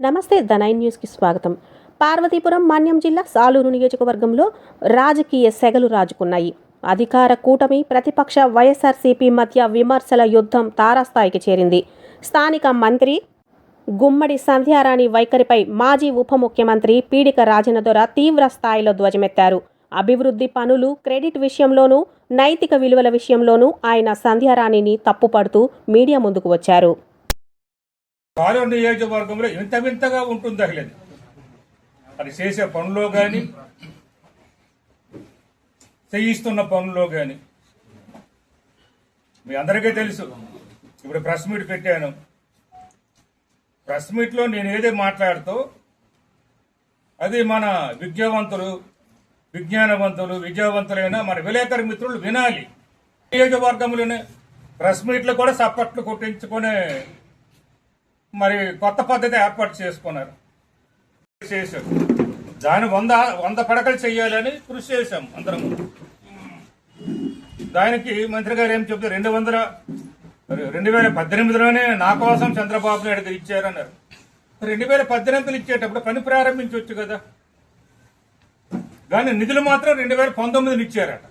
నమస్తే ద9 న్యూస్కి స్వాగతం. పార్వతీపురం మన్యం జిల్లా సాలూరు నియోజకవర్గంలో రాజకీయ సెగలు రాజుకున్నాయి. అధికార కూటమి ప్రతిపక్ష వైఎస్ఆర్సీపీ మధ్య విమర్శల యుద్ధం తారాస్థాయికి చేరింది. స్థానిక మంత్రి గుమ్మడి సంధ్యారాణి వైఖరిపై మాజీ ఉప ముఖ్యమంత్రి పీడిక రాజేంద్ర తీవ్ర స్థాయిలో ధ్వజమెత్తారు. అభివృద్ధి పనులు, క్రెడిట్ విషయంలోనూ, నైతిక విలువల విషయంలోనూ ఆయన సంధ్యారాణిని తప్పుపడుతూ మీడియా ముందుకు వచ్చారు. సాలూరు నియోజకవర్గంలో ఇంత వింతగా ఉంటుంది అసలు అది చేసే పనుల్లో కానీ చేయిస్తున్న పనుల్లో కానీ. మీ అందరికీ తెలుసు, ఇప్పుడు ప్రెస్ మీట్ పెట్టాను. ప్రెస్ మీట్లో నేను ఏదే మాట్లాడుతూ అది మన విద్యావంతులు, విజ్ఞానవంతులు, విద్యావంతులైన మన విలేకరి మిత్రులు వినాలి. నియోజకవర్గంలోనే ప్రెస్ మీట్లు కూడా సప్పట్లు కొట్టించుకునే మరి కొత్త పద్ధతి ఏర్పాటు చేసుకున్నారు. చేశారు దాని 100 పడకలు చేయాలని కృషి చేశాం అందరం. దానికి మంత్రి గారు ఏం చెప్తారు, 2018లోనే నా కోసం చంద్రబాబు నాయుడు గారు ఇచ్చారన్నారు. 2018 ఇచ్చేటప్పుడు పని ప్రారంభించవచ్చు కదా, కానీ నిధులు మాత్రం 2019 ఇచ్చారట.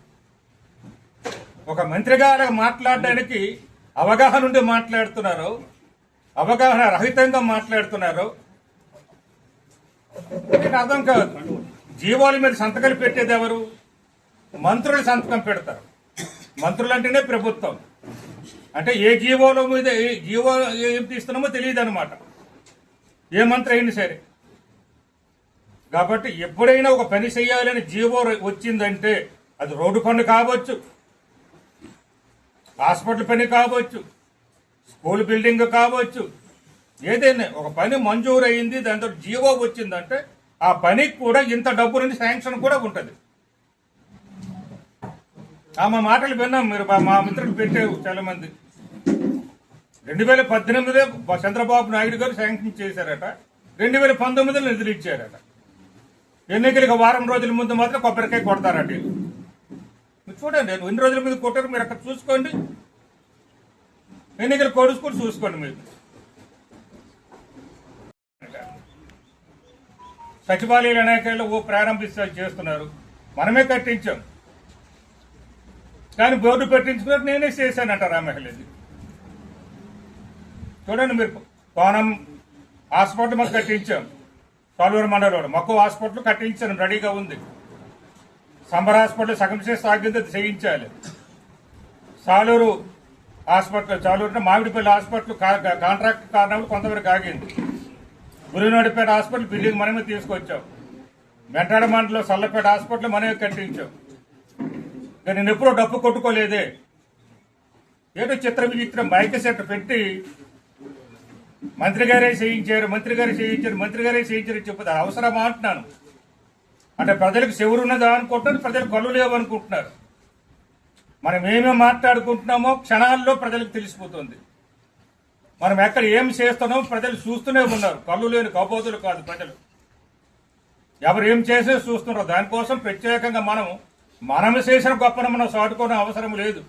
ఒక మంత్రిగా అలా మాట్లాడడానికి అవగాహన ఉండి మాట్లాడుతున్నారు, అవగాహన రహితంగా మాట్లాడుతున్నారు. మీకు అర్థం కాదు. జీవోల మీద సంతకాలు పెట్టేది ఎవరు? మంత్రులు సంతకం పెడతారు. మంత్రులు అంటేనే ప్రభుత్వం. అంటే ఏ జీవోల మీద జీవో ఏం తీస్తున్నామో తెలియదు అనమాట, ఏ మంత్రి అయినా సరే. కాబట్టి ఎప్పుడైనా ఒక పని చేయాలని జీవో వచ్చిందంటే అది రోడ్డు పని కావచ్చు, హాస్పిటల్ పని కావచ్చు, స్కూల్ బిల్డింగ్ కావచ్చు, ఏదైనా ఒక పని మంజూరు అయింది, దాంతో జీవో వచ్చిందంటే ఆ పనికి కూడా ఇంత డబ్బు నుండి శాంక్షన్ కూడా ఉంటుంది. మా మాటలు విన్నాం, మీరు మా మిత్రులు పెట్టారు చాలా మంది. 2018 చంద్రబాబు నాయుడు గారు శాంక్షన్ చేశారట, 2019 నిధులు ఇచ్చారట. ఎన్నికలకు వారం రోజుల ముందు మాత్రం కొబ్బరికాయ కొడతారట. మీరు చూడండి, ఎన్ని రోజుల మీద కొట్టారు మీరు అక్కడ చూసుకోండి. ఎన్నికలు కొడుచుకొని చూసుకోండి. మీరు సచివాలయాల ఎన్నికల్లో చేస్తున్నారు, మనమే కట్టించాం. కానీ బోర్డు పెట్టించుకున్నట్టు నేనే చేశానంట రామహల్లి. చూడండి, మీరు కోనం హాస్పిటల్ మాకు కట్టించాం, సాలూరు మండలంలో మక్కువ హాస్పిటల్ కట్టించాను, రెడీగా ఉంది. సంబర్ హాస్పిటల్ సగం చేసి ఆగింది, అది చేయించాలి. Saluru hospital, Saluru Mamidipalli hospital contract కారణంలో కొంతవరకు ఆగింది. గురినాడిపేట హాస్పిటల్ బిల్డింగ్ మనమే తీసుకొచ్చాం. మెంటాడ మండలం సల్లపేట హాస్పిటల్ మనమే కట్టించాం. నేను ఎప్పుడూ డబ్బు కొట్టుకోలేదే. ఏదో చిత్ర విచిత్రం మైక్ సెట్ పెట్టి మంత్రి గారే చేయించారు, మంత్రి గారే చేయించారు చెప్పదు. అవసరమా అంటున్నాను. అంటే ప్రజలకు చెవురున్నదా అనుకుంటున్నారు, ప్రజలకు కళ్ళు లేవనుకుంటున్నారు. మనం ఏమేమి మాట్లాడుకుంటున్నామో క్షణాల్లో ప్రజలకు తెలిసిపోతుంది. మనం ఎక్కడ ఏం చేస్తున్నామో ప్రజలు చూస్తూనే ఉన్నారు. కళ్ళు లేని కబోతులు కాదు ప్రజలు. ఎవరు ఏం చేసే చూస్తున్నారు. దానికోసం ప్రత్యేకంగా మనం చేసిన గొప్పను మనం సాటుకోవడం అవసరం లేదు.